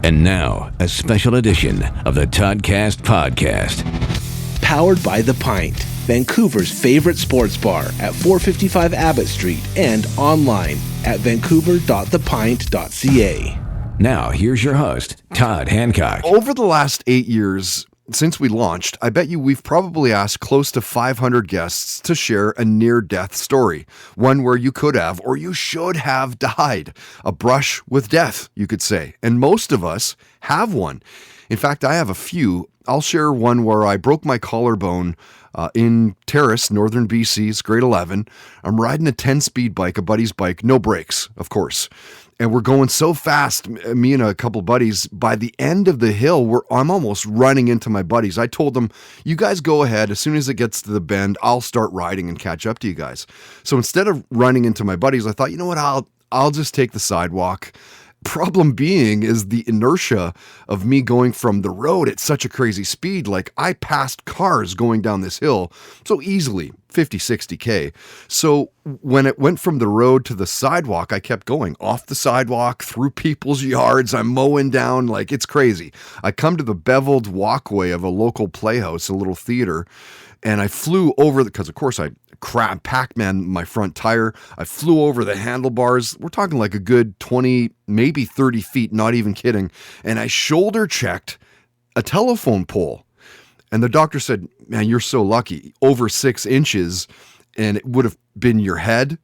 And now, a special edition of the Toddcast podcast. Powered by The Pint, Vancouver's favorite sports bar at 455 Abbott Street and online at vancouver.thepint.ca. Now, here's your host, Todd Hancock. Over the last 8 years, since we launched, I bet you we've probably asked close to 500 guests to share a near-death story. One where you could have, or you should have died. A brush with death, you could say. And most of us have one. In fact, I have a few. I'll share one where I broke my collarbone in Terrace, northern BC's grade 11. I'm riding a 10-speed bike, a buddy's bike, no brakes, of course. And we're going so fast, me and a couple buddies, by the end of the hill, I'm almost running into my buddies. I told them, you guys go ahead. As soon as it gets to the bend, I'll start riding and catch up to you guys. So instead of running into my buddies, I thought, you know what, I'll just take the sidewalk. Problem being is the inertia of me going from the road at such a crazy speed. Like, I passed cars going down this hill so easily, 50, 60K. So when it went from the road to the sidewalk, I kept going off the sidewalk, through people's yards. I'm mowing down, like, it's crazy. I come to the beveled walkway of a local playhouse, a little theater, and I flew over because of course I Pac-Man my front tire. I flew over the handlebars. We're talking like a good 20, maybe 30 feet, not even kidding. And I shoulder checked a telephone pole. And the doctor said, man, you're so lucky. Over 6 inches, and it would have been your head.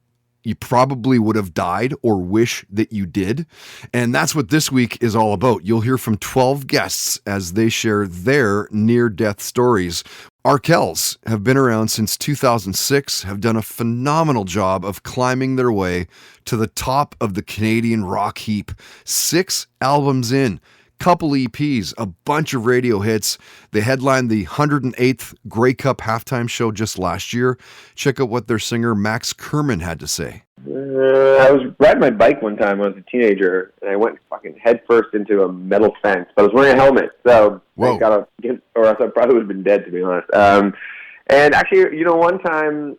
You probably would have died or wish that you did. And that's what this week is all about. You'll hear from 12 guests as they share their near-death stories. Arkells have been around since 2006, have done a phenomenal job of climbing their way to the top of the Canadian rock heap. 6 albums in, couple EPs, a bunch of radio hits. They headlined the 108th Grey Cup halftime show just last year. Check out what their singer Max Kerman had to say. I was riding my bike one time when I was a teenager, and I went fucking head first into a metal fence. But I was wearing a helmet, so Whoa. I got or else I probably would have been dead, to be honest. And actually, one time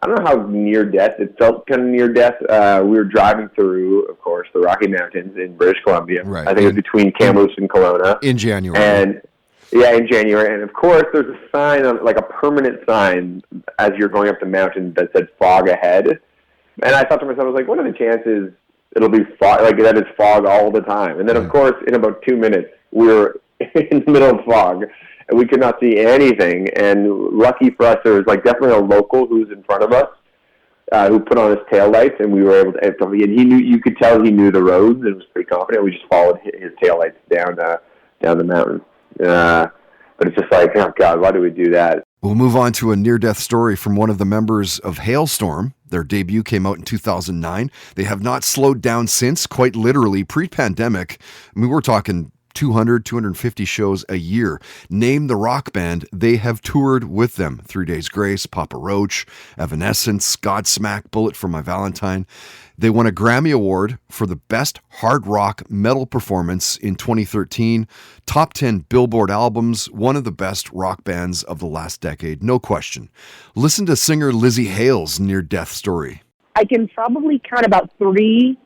I don't know how near death, it felt kind of near death. We were driving through, of course, the Rocky Mountains in British Columbia. Right. I think it was between Kamloops and Kelowna. In January. And yeah, in January. And of course, there's a sign, like a permanent sign, as you're going up the mountain that said fog ahead. And I thought to myself, I was like, what are the chances it'll be fog, like that it's fog all the time? And then, of course, in about 2 minutes, we were in the middle of fog, and we could not see anything. And lucky for us, there was like definitely a local who's in front of us who put on his taillights, and we were able to. And he knew, you could tell he knew the roads, and was pretty confident. We just followed his taillights down the mountain. But it's just like, oh God, why do we do that? We'll move on to a near-death story from one of the members of Hailstorm. Their debut came out in 2009. They have not slowed down since, quite literally, pre-pandemic. I mean, we're talking 200, 250 shows a year. Name the rock band, they have toured with them. 3 Days Grace, Papa Roach, Evanescence, Godsmack, Bullet for My Valentine. They won a Grammy Award for the Best Hard Rock Metal Performance in 2013. Top 10 Billboard albums, one of the best rock bands of the last decade, no question. Listen to singer Lizzie Hale's near-death story. I can probably count about 3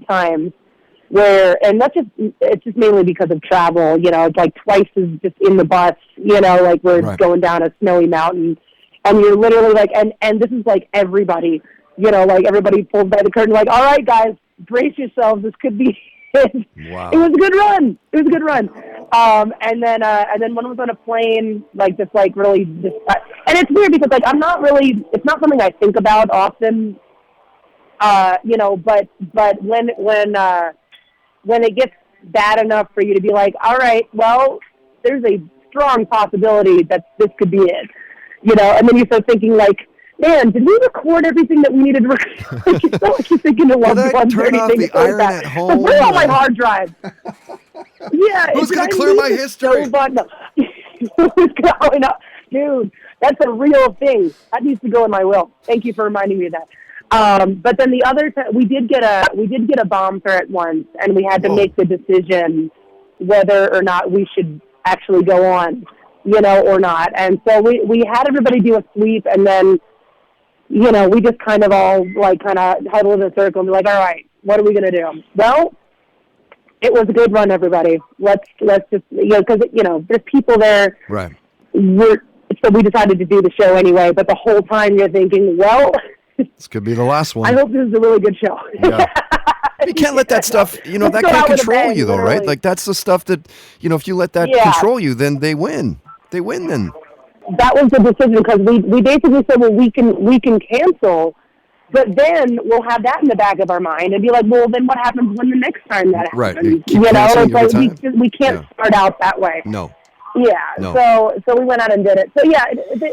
times where, and it's just mainly because of travel, it's like twice as just in the bus, like we're Right. going down a snowy mountain, and you're literally like, and this is like everybody, like everybody pulls by the curtain, like, all right, guys, brace yourselves, this could be it. Wow. It was a good run. And then when I was on a plane, like just like really, and it's weird because like it's not something I think about often, but when it gets bad enough for you to be like, all right, well, there's a strong possibility that this could be it, and then you start thinking like, man, did we record everything that we needed to record? Like, it's not like you're thinking of loved ones or turn off anything the like iron that. at home. But where's all my hard drives? Yeah. Who's going to clear my history? Dude, that's a real thing. That needs to go in my will. Thank you for reminding me of that. But then the other, we did get a bomb threat once, and we had to make the decision whether or not we should actually go on, or not. And so we had everybody do a sweep, and then, we just kind of all huddle in a circle and be like, all right, what are we going to do? Well, It was a good run, everybody. Let's just, because, there's people there. Right. So we decided to do the show anyway, but the whole time you're thinking, well, this could be the last one. I hope this is a really good show. Yeah. You can't let that stuff, that can't control you, though, literally. right? Like, that's the stuff that, if you let that control you, then they win. They win then. That was the decision, because we basically said, well, we can cancel, but then we'll have that in the back of our mind and be like, well, then what happens when the next time that happens? Right. It's like we can't start out that way. No. Yeah. No. So we went out and did it. So yeah,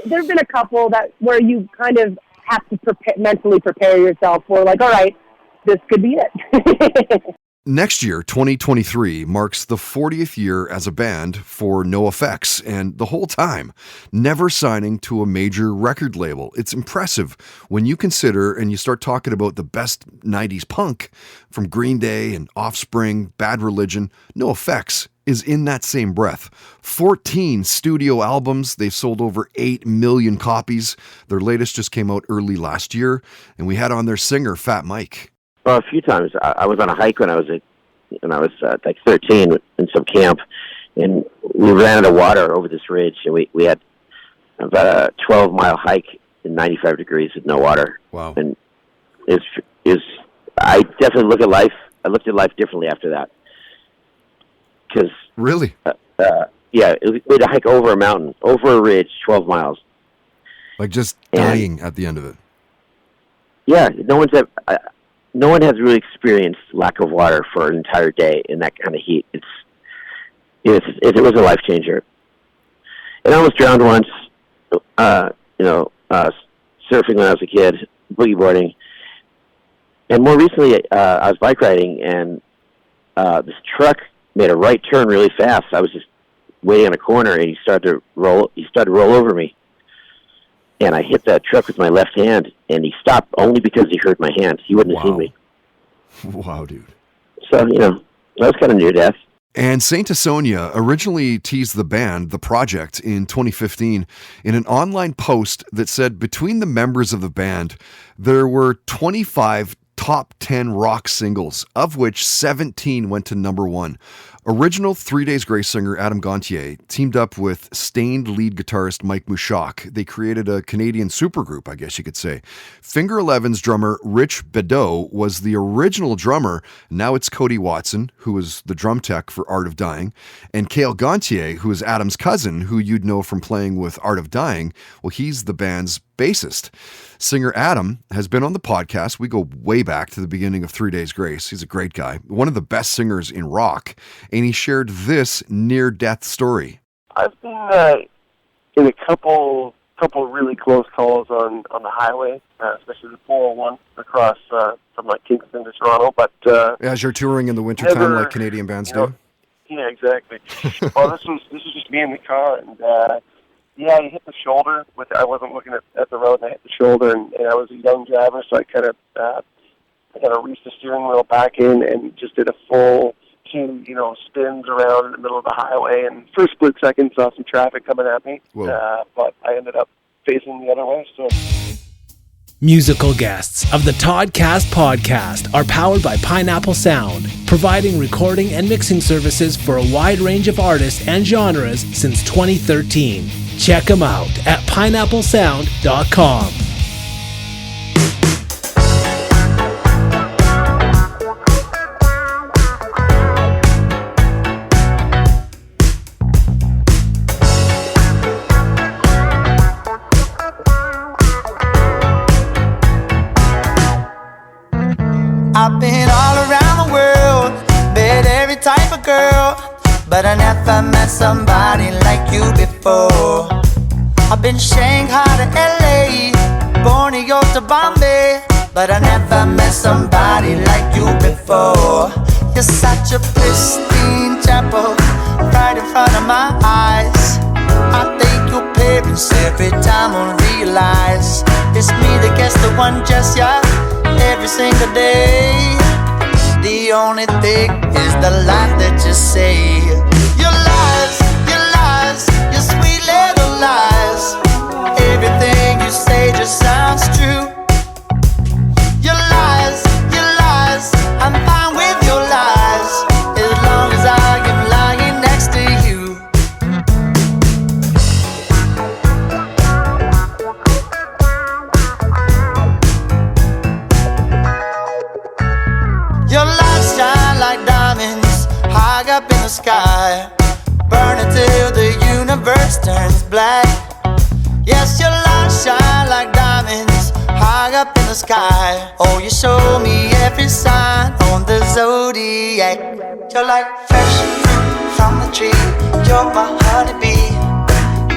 there's been a couple where you kind of have to mentally prepare yourself for, like, all right, this could be it. Next year, 2023, marks the 40th year as a band for NoFX, and the whole time, never signing to a major record label. It's impressive when you consider and you start talking about the best 90s punk from Green Day and Offspring, Bad Religion. NoFX is in that same breath. 14 studio albums. They've sold over 8 million copies. Their latest just came out early last year, and we had on their singer, Fat Mike. Well, a few times. I was on a hike when I was like 13 in some camp, and we ran out of water over this ridge, and we had about a 12-mile hike in 95 degrees with no water. Wow! And I definitely look at life. I looked at life differently after that. Because really, we had to hike over a mountain, over a ridge, 12 miles. Like just dying at the end of it. Yeah, no one has really experienced lack of water for an entire day in that kind of heat. It was a life changer. And I almost drowned once, surfing when I was a kid, boogie boarding. And more recently, I was bike riding, and this truck made a right turn really fast. I was just waiting on a corner, and he started to roll over me. And I hit that truck with my left hand, and he stopped only because he heard my hand. He wouldn't have seen me. Wow, dude. So, that was kind of near death. And Saint Asonia originally teased the band, the project, in 2015 in an online post that said between the members of the band, there were 25 top 10 rock singles, of which 17 went to number 1. Original 3 Days Grace singer Adam Gontier teamed up with Stained lead guitarist Mike Mouchak. They created a Canadian supergroup, I guess you could say. Finger 11's drummer Rich Bedeau was the original drummer. Now it's Cody Watson, who was the drum tech for Art of Dying, and Cale Gontier, who is Adam's cousin, who you'd know from playing with Art of Dying. Well, he's the band's bassist. Singer Adam has been on the podcast. We go way back to the beginning of 3 Days Grace. He's a great guy, one of the best singers in rock, and he shared this near-death story. I've been in a couple really close calls on the highway, especially the 401 across from like Kingston to Toronto. But as you're touring in the wintertime like Canadian bands do? Yeah, exactly. Well, this was just me in the car, and I hit the shoulder. I wasn't looking at the road, and I hit the shoulder, and I was a young driver, so I kind of reached the steering wheel back in and just did a full 2, spins around in the middle of the highway, and for a split second saw some traffic coming at me, but I ended up facing the other way. So. Musical guests of the Toddcast podcast are powered by Pineapple Sound, providing recording and mixing services for a wide range of artists and genres since 2013. Check them out at pineapplesound.com. I've been all around the world, met every type of girl, but I never met somebody like you before. I've been Shanghai to LA, Borneo to Bombay, but I never met somebody like you before. You're such a pristine chapel, right in front of my eyes. I think your parents every time I realize it's me that gets the one just yeah. Every single day. The only thing is the lies that you say. Your lies, your sweet little lies. Everything you say just sounds true. Your lies, I'm fine with your lies. As shine like diamonds high up in the sky. Burn until the universe turns black. Yes, your light shine like diamonds high up in the sky. Oh, you show me every sign on the zodiac. You're like fresh fruit from the tree. You're my honeybee.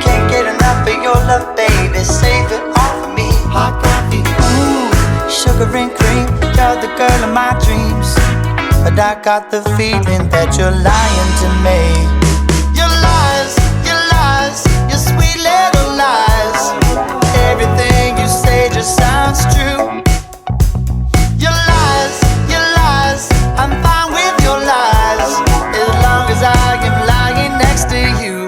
Can't get enough of your love, baby. Save it all for me. Hot coffee, ooh, sugar and cream. You're the girl of my dreams. But I got the feeling that you're lying to me. Your lies, your sweet little lies. Everything you say just sounds true. Your lies, I'm fine with your lies, as long as I am lying next to you.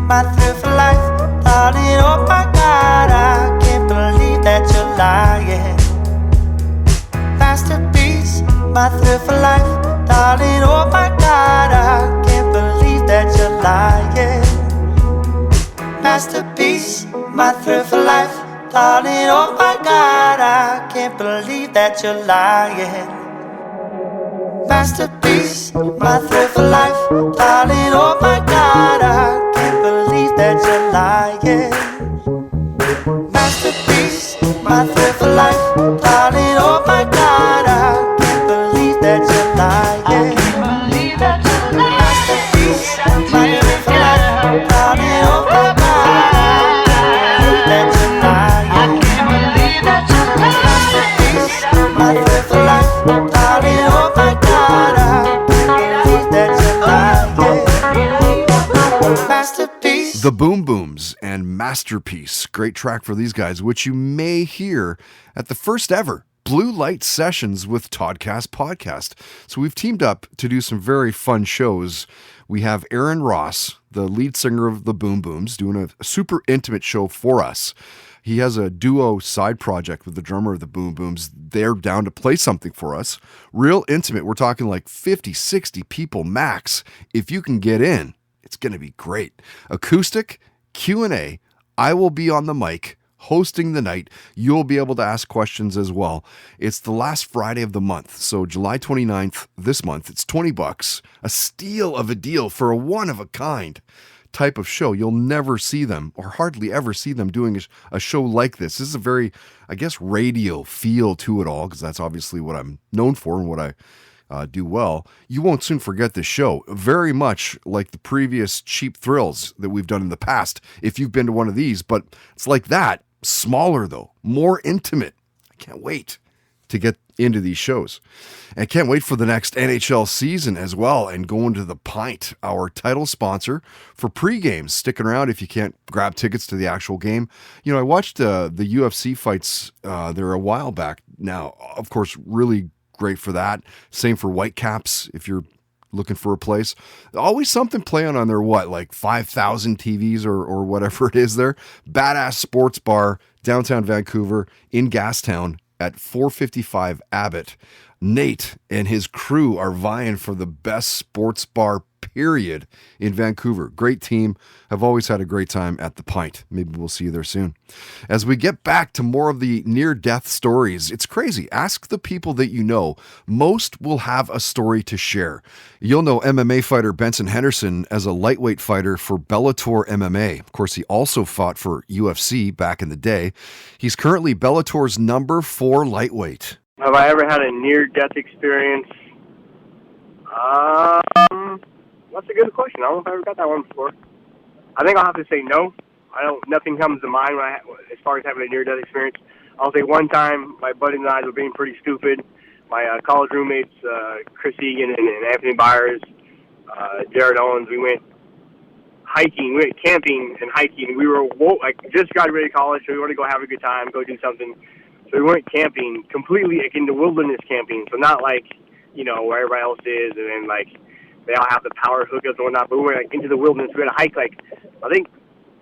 My thrill for life, darling, oh my God, I can't believe that you're lying. Masterpiece, my thrill for life, darling, oh my God, I can't believe that you're lying. Masterpiece, my thrill for life, darling, oh my God, I can't believe that you're lying. Masterpiece, my thrill for life, darling, oh my God, I can't believe that you're lying. Masterpiece, my thrill for life, darling, oh my God, I can't believe that you're lying. Masterpiece, my thrill for life, darling, oh my God, I can't believe that you're lying. Masterpiece, my thrill for life, darling, oh my God. The Boom Booms and Masterpiece. Great track for these guys, which you may hear at the first ever Blue Light Sessions with Toddcast podcast. So we've teamed up to do some very fun shows. We have Aaron Ross, the lead singer of the Boom Booms, doing a super intimate show for us. He has a duo side project with the drummer of the Boom Booms. They're down to play something for us. Real intimate. We're talking like 50, 60 people max. If you can get in, it's going to be great. Acoustic, Q&A. I will be on the mic hosting the night. You'll be able to ask questions as well. It's the last Friday of the month. So July 29th this month. It's $20. A steal of a deal for a one-of-a-kind type of show. You'll never see them, or hardly ever see them, doing a show like this. This is a very, I guess, radio feel to it all, because that's obviously what I'm known for and what I do well. You won't soon forget this show. Very much like the previous Cheap Thrills that we've done in the past, if you've been to one of these, but it's like that. Smaller though, more intimate. I can't wait to get into these shows. And can't wait for the next NHL season as well, and going to the Pint, our title sponsor for pre-games. Sticking around if you can't grab tickets to the actual game. You know, I watched the UFC fights there a while back now. Of course, really great for that. Same for Whitecaps if you're looking for a place. Always something playing on their, like 5,000 TVs or whatever it is there. Badass sports bar, downtown Vancouver in Gastown at 455 Abbott. Nate and his crew are vying for the best sports bar period in Vancouver. Great team. Have always had a great time at the Pint. Maybe we'll see you there soon. As we get back to more of the near-death stories, it's crazy. Ask the people that you know. Most will have a story to share. You'll know MMA fighter Benson Henderson as a lightweight fighter for Bellator MMA. Of course, he also fought for UFC back in the day. He's currently Bellator's number 4 lightweight. Have I ever had a near-death experience? That's a good question. I don't know if I ever got that one before. I think I'll have to say no. Nothing comes to mind as far as having a near-death experience. I'll say one time my buddies and I were being pretty stupid. My college roommates, Chris Egan and Anthony Byers, Jared Owens, we went hiking. We went camping and hiking. We were just got ready to college, so we wanted to go have a good time, go do something. So we went camping, completely like into wilderness camping. So not like, you know, where everybody else is, and then like they all have the power hookups and whatnot. But we went like into the wilderness. We had to hike like, I think,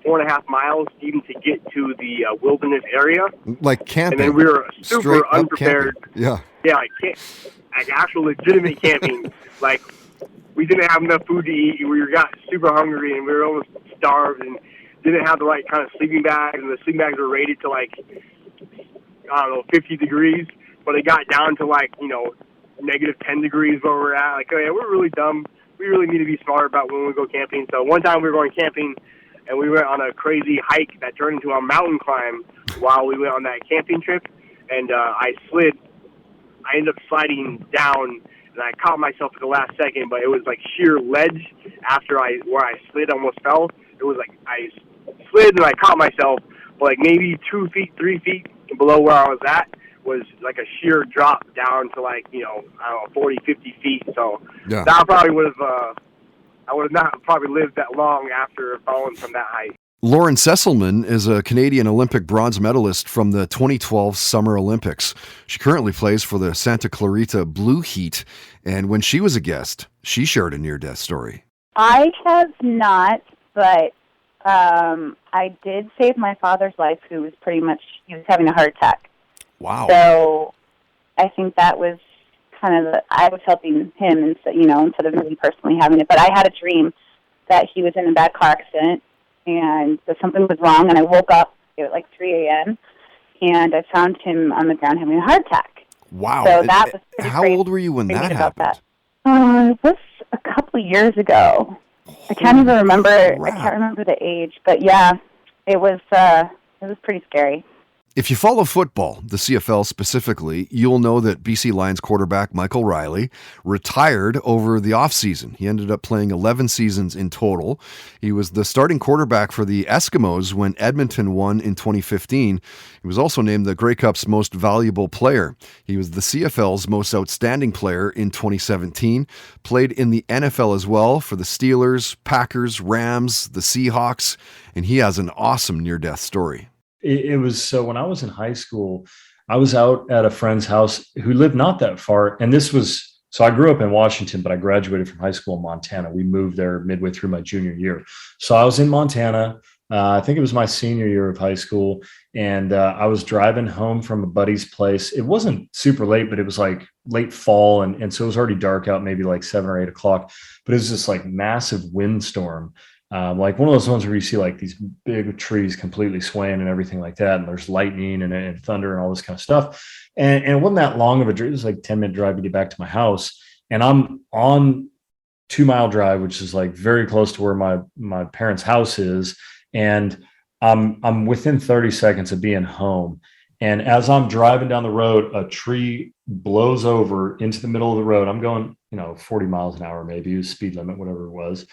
4.5 miles even to get to the wilderness area. Like camping. And then we were super unprepared. Camping. Yeah. Yeah, like actual legitimate camping. Like, we didn't have enough food to eat. We got super hungry, and we were almost starved, and didn't have the right kind of sleeping bags. And the sleeping bags were rated to like, I don't know, 50 degrees. But it got down to like, you know, negative 10 degrees where we're at. Like, oh yeah, we're really dumb. We really need to be smart about when we go camping. So one time we were going camping, and we went on a crazy hike that turned into a mountain climb while we went on that camping trip. And I slid. I ended up sliding down, and I caught myself at the last second, but it was like sheer ledge after where I slid, almost fell. It was like I slid and I caught myself, but like maybe 2 feet, 3 feet below where I was at was like a sheer drop down to like, you know, I don't know, 40, 50 feet. So yeah. That probably would have, I would have not probably lived that long after falling from that height. Lauren Sesselman is a Canadian Olympic bronze medalist from the 2012 Summer Olympics. She currently plays for the Santa Clarita Blue Heat, and when she was a guest, she shared a near-death story. I have not, but I did save my father's life, who was he was having a heart attack. Wow. So I think that was kind of I was helping him, instead of me personally having it. But I had a dream that he was in a bad car accident, and that something was wrong, and I woke up at like 3 a.m., and I found him on the ground having a heart attack. Wow. So that was pretty How old were you when that happened? It was a couple of years ago. I can't even remember. I can't remember the age, but yeah, it was pretty scary. If you follow football, the CFL specifically, you'll know that BC Lions quarterback Michael Riley retired over the offseason. He ended up playing 11 seasons in total. He was the starting quarterback for the Eskimos when Edmonton won in 2015. He was also named the Grey Cup's most valuable player. He was the CFL's most outstanding player in 2017, played in the NFL as well for the Steelers, Packers, Rams, the Seahawks, and he has an awesome near-death story. It was so when I was in high school, I was out at a friend's house who lived not that far. And so I grew up in Washington, but I graduated from high school in Montana. We moved there midway through my junior year. So I was in Montana. I think it was my senior year of high school. And I was driving home from a buddy's place. It wasn't super late, but it was like late fall. And so it was already dark out, maybe like 7 or 8 o'clock. But it was this like massive windstorm. Like one of those ones where you see like these big trees completely swaying and everything like that. And there's lightning and thunder and all this kind of stuff. And it wasn't that long of a drive. It was like 10-minute drive to get back to my house. And I'm on 2 Mile Drive, which is like very close to where my parents' house is. And I'm within 30 seconds of being home. And as I'm driving down the road, a tree blows over into the middle of the road. I'm going, 40 miles an hour, maybe, speed limit, whatever it was.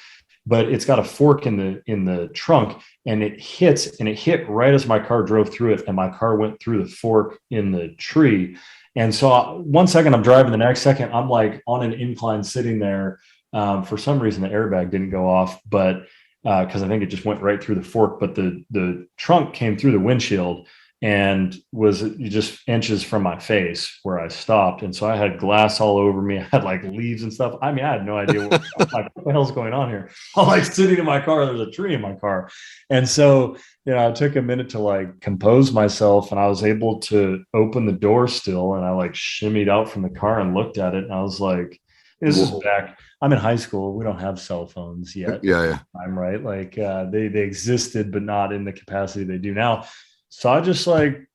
But it's got a fork in the trunk, and it hit right as my car drove through it, and my car went through the fork in the tree. And so 1 second I'm driving, the next second I'm like on an incline sitting there. For some reason the airbag didn't go off, but because I think it just went right through the fork, but the trunk came through the windshield and was just inches from my face where I stopped. And so I had glass all over me. I had like leaves and stuff. I mean, I had no idea what the hell's going on here. I'm like sitting in my car. There's a tree in my car. And so, I took a minute to like compose myself, and I was able to open the door still. And I like shimmied out from the car and looked at it. And I was like, this is back. I'm in high school. We don't have cell phones yet. Yeah. I'm right. Like they existed, but not in the capacity they do now. So I just like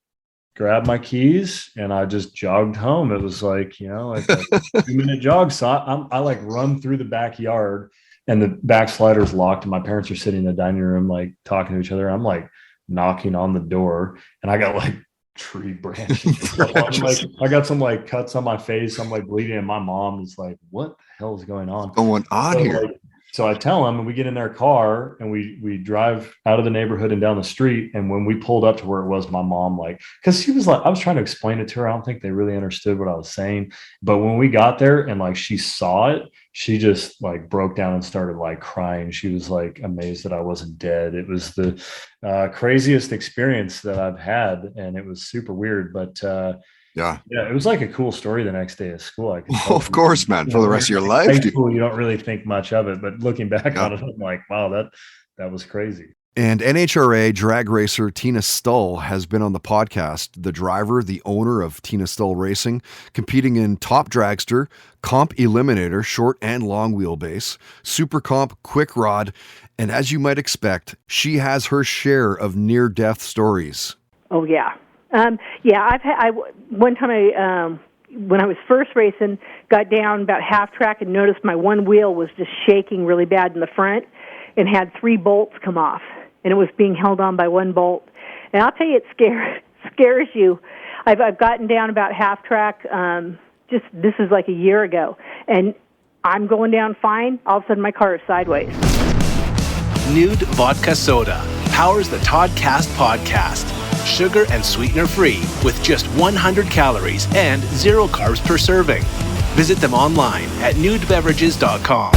grabbed my keys and I just jogged home. It was like, like a 2-minute jog. So I like run through the backyard, and the back slider's locked, and my parents are sitting in the dining room, like talking to each other. I'm like knocking on the door, and I got like tree branches. Like, I got some like cuts on my face. I'm like bleeding, and my mom is like, what the hell is going on? What's going on here? Like, So I tell him, and we get in their car and we drive out of the neighborhood and down the street. And when we pulled up to where it was, my mom, like, because she was like, I was trying to explain it to her. I don't think they really understood what I was saying. But when we got there and like she saw it, she just like broke down and started like crying. She was like amazed that I wasn't dead. It was the craziest experience that I've had, and it was super weird. But yeah, it was like a cool story the next day at school. I could of course, man, for the rest of your life. High school, you don't really think much of it, but looking back on it, I'm like, wow, that was crazy. And NHRA drag racer Tina Stull has been on the podcast. The driver, the owner of Tina Stull Racing, competing in Top Dragster, Comp Eliminator, short and long wheelbase, Super Comp, Quick Rod, and as you might expect, she has her share of near-death stories. Oh yeah, one time when I was first racing, got down about half track and noticed my one wheel was just shaking really bad in the front, and had 3 bolts come off. And it was being held on by 1 bolt. And I'll tell you, it scares you. I've gotten down about half track. This is like a year ago, and I'm going down fine. All of a sudden, my car is sideways. Nude Vodka Soda powers the Toddcast podcast. Sugar and sweetener free with just 100 calories and 0 carbs per serving. Visit them online at nudebeverages.com.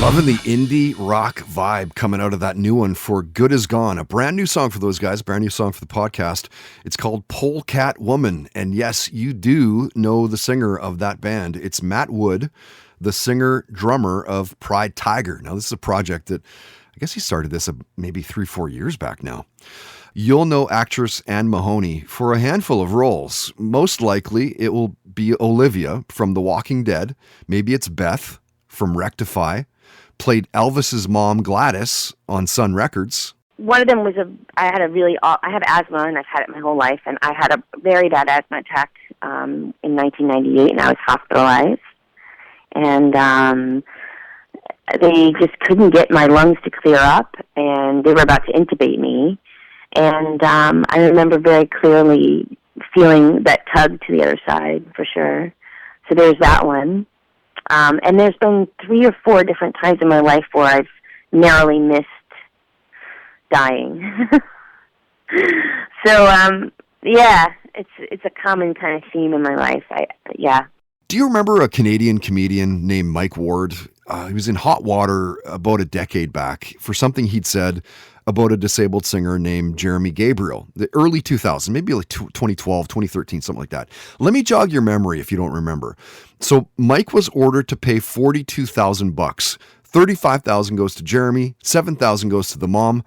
Loving the indie rock vibe coming out of that new one for Good Is Gone. A brand new song for those guys, brand new song for the podcast. It's called Polecat Woman. And yes, you do know the singer of that band. It's Matt Wood, the singer-drummer of Pride Tiger. Now, this is a project that I guess he started this maybe 3-4 years back now. You'll know actress Anne Mahoney for a handful of roles. Most likely, it will be Olivia from The Walking Dead. Maybe it's Beth from Rectify, played Elvis's mom Gladys on Sun Records. One of them was I had asthma, and I've had it my whole life, and I had a very bad asthma attack in 1998, and I was hospitalized. And they just couldn't get my lungs to clear up, and they were about to intubate me. And I remember very clearly feeling that tug to the other side, for sure. So there's that one. And there's been 3 or 4 different times in my life where I've narrowly missed dying. So, yeah, it's a common kind of theme in my life. Yeah. Do you remember a Canadian comedian named Mike Ward? He was in hot water about a decade back for something he'd said about a disabled singer named Jeremy Gabriel, the early 2000s, maybe like 2012, 2013, something like that. Let me jog your memory if you don't remember. So Mike was ordered to pay $42,000. 35,000 goes to Jeremy, 7,000 goes to the mom.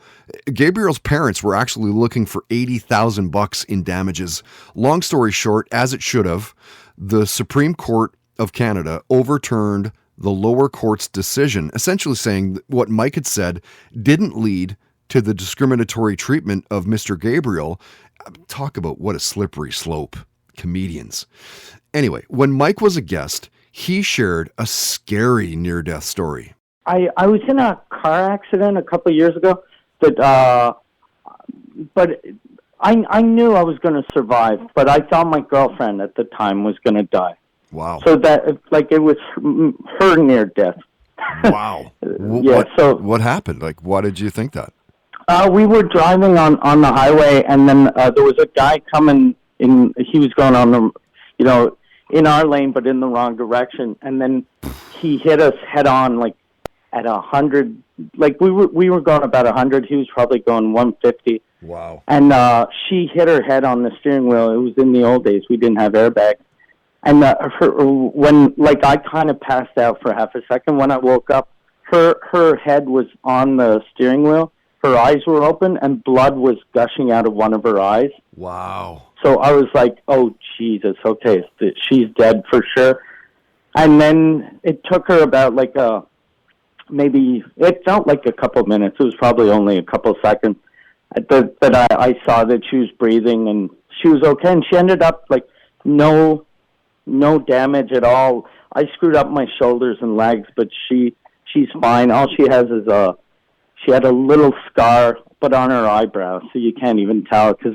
Gabriel's parents were actually looking for $80,000 in damages. Long story short, as it should have, the Supreme Court of Canada overturned the lower court's decision, essentially saying that what Mike had said didn't lead to the discriminatory treatment of Mr. Gabriel. Talk about what a slippery slope. Comedians. Anyway, when Mike was a guest, he shared a scary near-death story. I was in a car accident a couple of years ago, but I knew I was going to survive, but I thought my girlfriend at the time was going to die. Wow. So that, it was her near death. Wow. Yeah. What happened? Why did you think that? We were driving on the highway, and then there was a guy coming in. He was going on the, in our lane, but in the wrong direction. And then he hit us head on, at 100. We were going about 100. He was probably going 150. Wow. And she hit her head on the steering wheel. It was in the old days. We didn't have airbags. And I kind of passed out for half a second. When I woke up, her head was on the steering wheel. Her eyes were open, and blood was gushing out of one of her eyes. Wow. So I was like, oh, Jesus, okay, she's dead for sure. And then it took her about maybe, it felt like a couple of minutes. It was probably only a couple of seconds that I saw that she was breathing, and she was okay. And she ended up no damage at all. I screwed up my shoulders and legs, but she's fine. All she has is she had a little scar, but on her eyebrow, so you can't even tell because,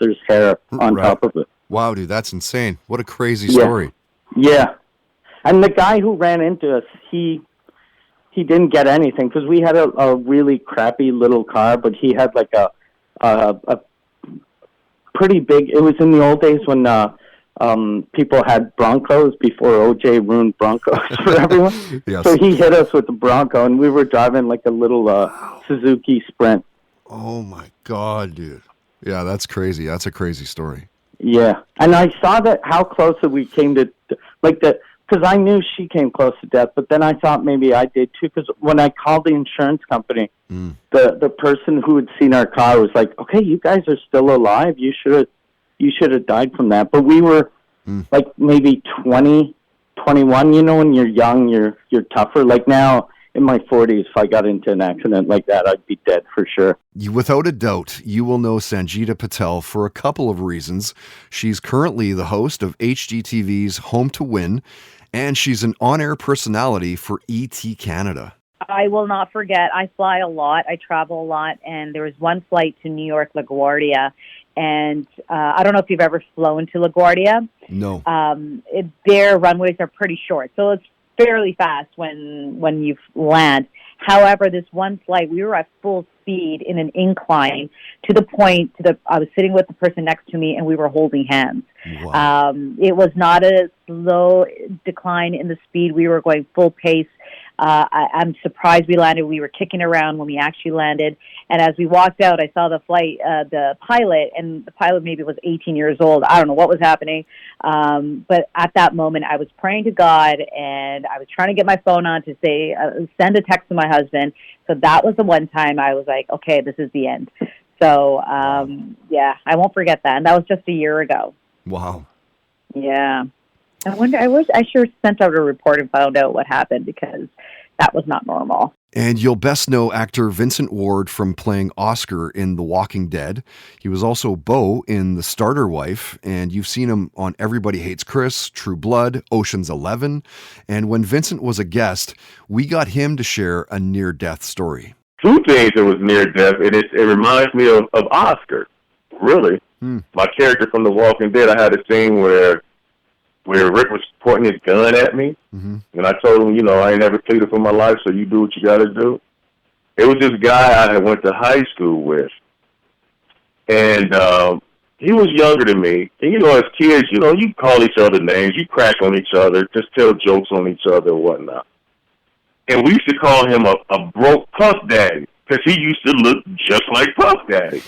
there's hair on top of it. Wow, dude, that's insane. What a crazy story. Yeah. And the guy who ran into us, he didn't get anything because we had a really crappy little car, but he had a pretty big, it was in the old days when people had Broncos before OJ ruined Broncos for everyone. Yes. So he hit us with the Bronco, and we were driving a little Suzuki Sprint. Oh my God, dude. Yeah, that's crazy. That's a crazy story. Yeah. And I saw how close that we came to, because I knew she came close to death, but then I thought maybe I did too, because when I called the insurance company, the person who had seen our car was like, okay, you guys are still alive. You should have died from that. But we were maybe 20, 21. When you're young, you're tougher. Now in my 40s, if I got into an accident like that, I'd be dead for sure. Without a doubt, you will know Sangeeta Patel for a couple of reasons. She's currently the host of HGTV's Home to Win, and she's an on-air personality for ET Canada. I will not forget, I fly a lot, I travel a lot, and there was one flight to New York, LaGuardia, and I don't know if you've ever flown to LaGuardia. No. Their runways are pretty short, so it's fairly fast when you land. However, this one flight, we were at full speed in an incline to the point I was sitting with the person next to me, and we were holding hands. Wow. It was not a slow decline in the speed. We were going full pace. I'm surprised we landed. We were kicking around when we actually landed. And as we walked out, I saw the pilot, and the pilot maybe was 18 years old. I don't know what was happening. But at that moment, I was praying to God, and I was trying to get my phone on to say, send a text to my husband. So that was the one time I was like, okay, this is the end. So, yeah, I won't forget that. And that was just a year ago. Wow. Yeah. I sure sent out a report and found out what happened, because that was not normal. And you'll best know actor Vincent Ward from playing Oscar in The Walking Dead. He was also Bo in The Starter Wife, and you've seen him on Everybody Hates Chris, True Blood, Ocean's 11. And when Vincent was a guest, we got him to share a near-death story. Two things that was near-death, and it reminds me of Oscar, really. My character from The Walking Dead, I had a scene where Rick was pointing his gun at me, and I told him, I ain't never pleaded for my life, so you do what you got to do. It was this guy I went to high school with, and he was younger than me. And, as kids, you call each other names, you crack on each other, just tell jokes on each other and whatnot. And we used to call him a broke Puff Daddy, because he used to look just like Puff Daddy.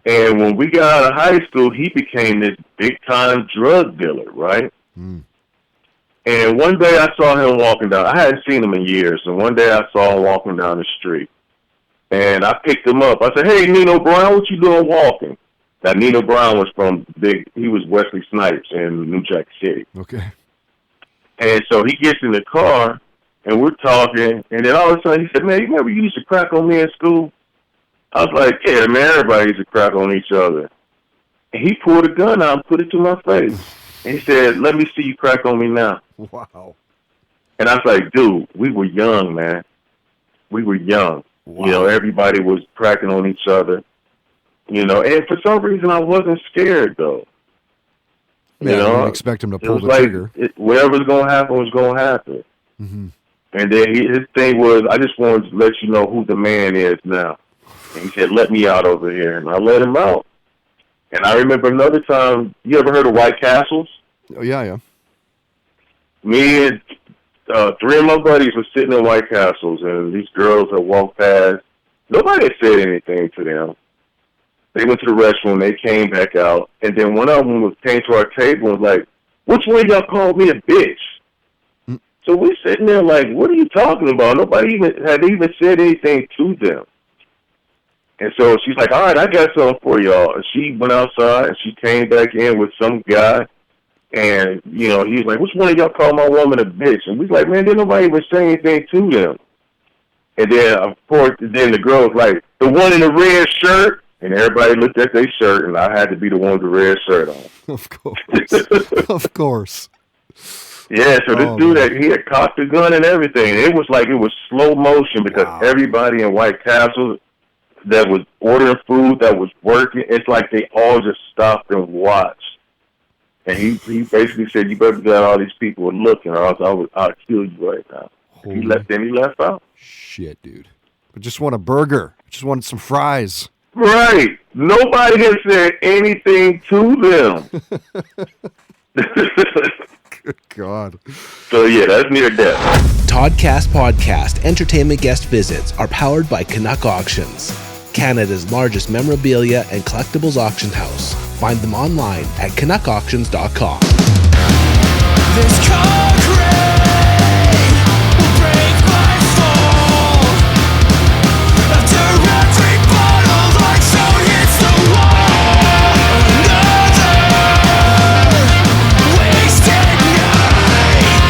And when we got out of high school, he became this big-time drug dealer, right? And one day I saw him walking down. I hadn't seen him in years, and one day I saw him walking down the street. And I picked him up. I said, "Hey, Nino Brown, what you doing walking?" Now, Nino Brown was he was Wesley Snipes in New Jack City. Okay. And so he gets in the car, and we're talking, and then all of a sudden he said, "Man, you remember you used to crack on me in school?" I was like, "Yeah, man, everybody used to crack on each other." And he pulled a gun out and put it to my face. And he said, "Let me see you crack on me now." Wow. And I was like, "Dude, we were young, man. We were young. Wow. Everybody was cracking on each other. And for some reason I wasn't scared, though. Yeah, I didn't expect him to pull the trigger. Whatever's going to happen was going to happen. Mm-hmm. And then his thing was, "I just wanted to let you know who the man is now." And he said, "Let me out over here." And I let him out. And I remember another time, you ever heard of White Castles? Oh, yeah. Me and three of my buddies were sitting in White Castles, and these girls had walked past. Nobody had said anything to them. They went to the restroom, they came back out, and then one of them came to our table and was like, "Which one of y'all called me a bitch?" So we're sitting there like, "What are you talking about?" Nobody had even said anything to them. And so she's like, "All right, I got something for y'all." And she went outside, and she came back in with some guy. And, he was like, "Which one of y'all called my woman a bitch?" And we was like, "Man, didn't nobody even say anything to them." And then, of course, the girl was like, "The one in the red shirt?" And everybody looked at their shirt, and I had to be the one with the red shirt on. Of course. Of course. Yeah, so this dude, he had cocked the gun and everything. It was like it was slow motion, because everybody in White Castle that was ordering food, that was working, it's like they all just stopped and watched. And he basically said, "You better get all these people looking, or else I'll kill you right now." He left out. Shit, dude. I just want a burger. I just wanted some fries. Right. Nobody has said anything to them. Good God. So, yeah, that's near death. Toddcast Podcast entertainment guest visits are powered by Canuck Auctions, Canada's largest memorabilia and collectibles auction house. Find them online at canuckauctions.com. This concrete will break my fall. After every bottle like so hits the wall. Another wasted night.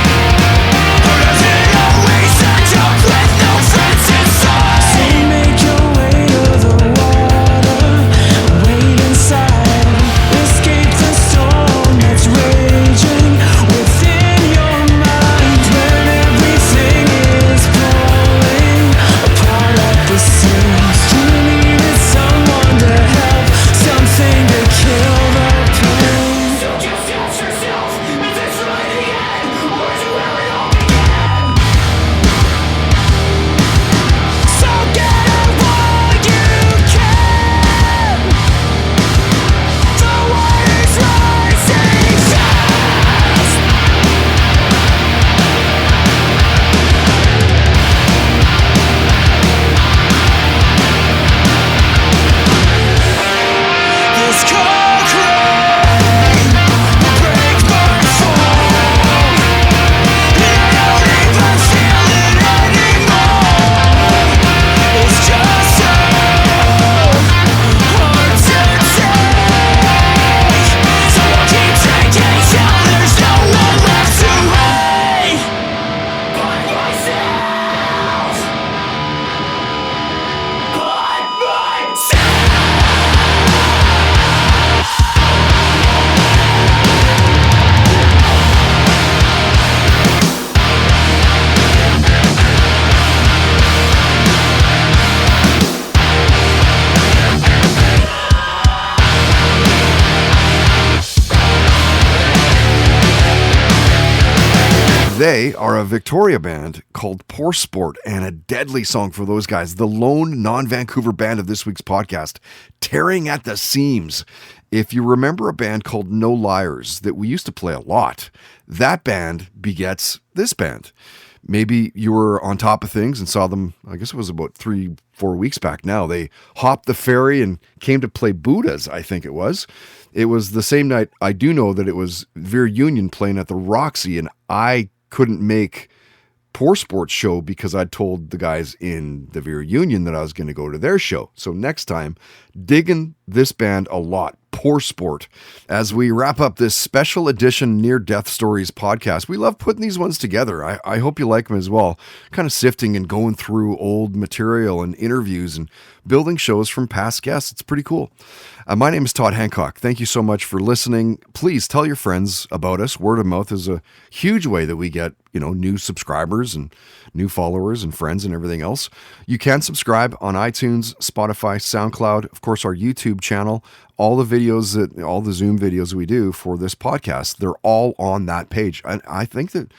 Or does it always end up with no friends inside? So make your way to the water, wait inside. Escape the storm that's raging within your They are a Victoria band called Poor Sport, and a deadly song for those guys. The lone non-Vancouver band of this week's podcast, Tearing at the Seams. If you remember a band called No Liars that we used to play a lot, that band begets this band. Maybe you were on top of things and saw them, I guess it was about 3-4 weeks back now. They hopped the ferry and came to play Buddhas, I think it was. It was the same night. I do know that it was Veer Union playing at the Roxy, and I couldn't make Poor Sports show because I'd told the guys in the Veer Union that I was going to go to their show. So next time, digging this band a lot. Poor Sport. As we wrap up this special edition Near Death Stories podcast, we love putting these ones together. I hope you like them as well. Kind of sifting and going through old material and interviews and building shows from past guests. It's pretty cool. My name is Todd Hancock. Thank you so much for listening. Please tell your friends about us. Word of mouth is a huge way that we get, new subscribers and new followers and friends and everything else. You can subscribe on iTunes, Spotify, SoundCloud, of course, our YouTube channel. All the Zoom videos we do for this podcast, they're all on that page. I think that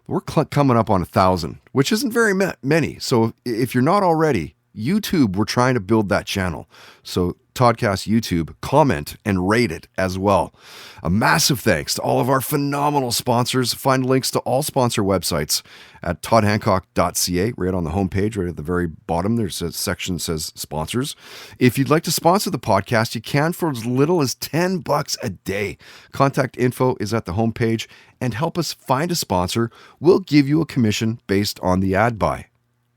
we're coming up on 1,000, which isn't very many. So if you're not already, YouTube, we're trying to build that channel. So Toddcast YouTube, comment and rate it as well. A massive thanks to all of our phenomenal sponsors. Find links to all sponsor websites at toddhancock.ca, right on the homepage, right at the very bottom. There's a section that says sponsors. If you'd like to sponsor the podcast, you can for as little as $10 a day. Contact info is at the homepage, and help us find a sponsor. We'll give you a commission based on the ad buy.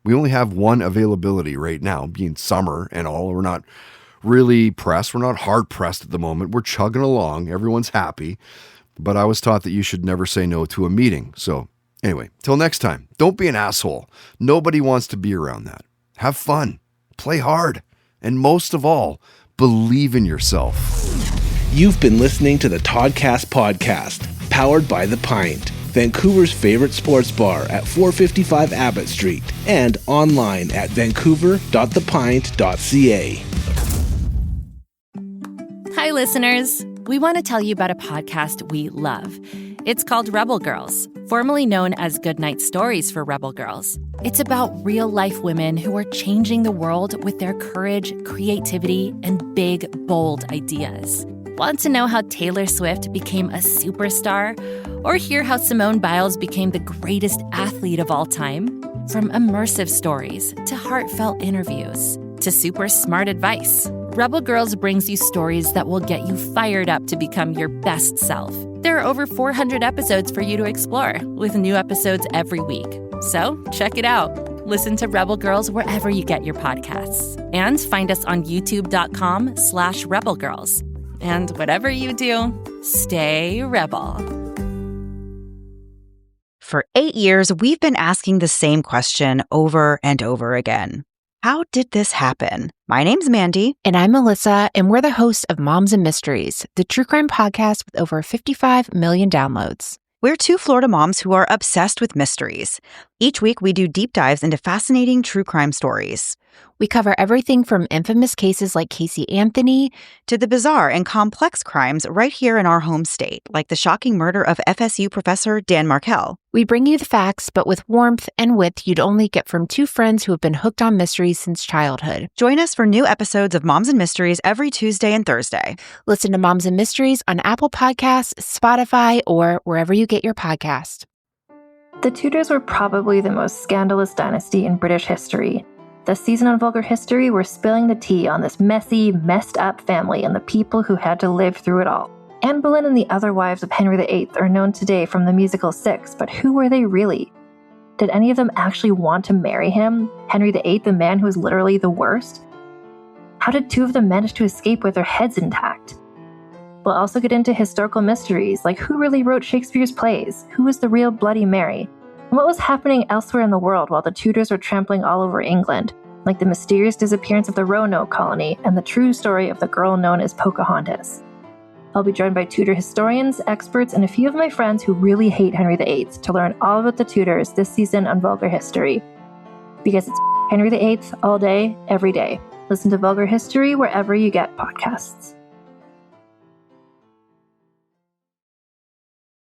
We only have one availability right now, being summer and all. We're not really pressed. We're not hard pressed at the moment. We're chugging along. Everyone's happy. But I was taught that you should never say no to a meeting. So anyway, till next time, don't be an asshole. Nobody wants to be around that. Have fun. Play hard. And most of all, believe in yourself. You've been listening to the Toddcast podcast, powered by The Pint, Vancouver's favorite sports bar at 455 Abbott Street, and online at vancouver.thepint.ca. Hi, listeners. We want to tell you about a podcast we love. It's called Rebel Girls, formerly known as Goodnight Stories for Rebel Girls. It's about real-life women who are changing the world with their courage, creativity, and big, bold ideas. Want to know how Taylor Swift became a superstar? Or hear how Simone Biles became the greatest athlete of all time? From immersive stories to heartfelt interviews to super smart advice, Rebel Girls brings you stories that will get you fired up to become your best self. There are over 400 episodes for you to explore, with new episodes every week. So check it out. Listen to Rebel Girls wherever you get your podcasts. And find us on youtube.com/rebelgirls. And whatever you do, stay rebel. For 8 years, we've been asking the same question over and over again. How did this happen? My name's Mandy. And I'm Melissa, and we're the hosts of Moms and Mysteries, the true crime podcast with over 55 million downloads. We're two Florida moms who are obsessed with mysteries. Each week, we do deep dives into fascinating true crime stories. We cover everything from infamous cases like Casey Anthony to the bizarre and complex crimes right here in our home state, like the shocking murder of FSU professor Dan Markell. We bring you the facts, but with warmth and wit you'd only get from two friends who have been hooked on mysteries since childhood. Join us for new episodes of Moms and Mysteries every Tuesday and Thursday. Listen to Moms and Mysteries on Apple Podcasts, Spotify, or wherever you get your podcast. The Tudors were probably the most scandalous dynasty in British history. This season on Vulgar History, we're spilling the tea on this messy, messed up family and the people who had to live through it all. Anne Boleyn and the other wives of Henry VIII are known today from the musical Six, but who were they really? Did any of them actually want to marry him? Henry VIII, the man who was literally the worst? How did two of them manage to escape with their heads intact? We'll also get into historical mysteries, like who really wrote Shakespeare's plays? Who was the real Bloody Mary? And what was happening elsewhere in the world while the Tudors were trampling all over England, like the mysterious disappearance of the Roanoke colony and the true story of the girl known as Pocahontas. I'll be joined by Tudor historians, experts, and a few of my friends who really hate Henry VIII to learn all about the Tudors this season on Vulgar History. Because it's Henry VIII all day, every day. Listen to Vulgar History wherever you get podcasts.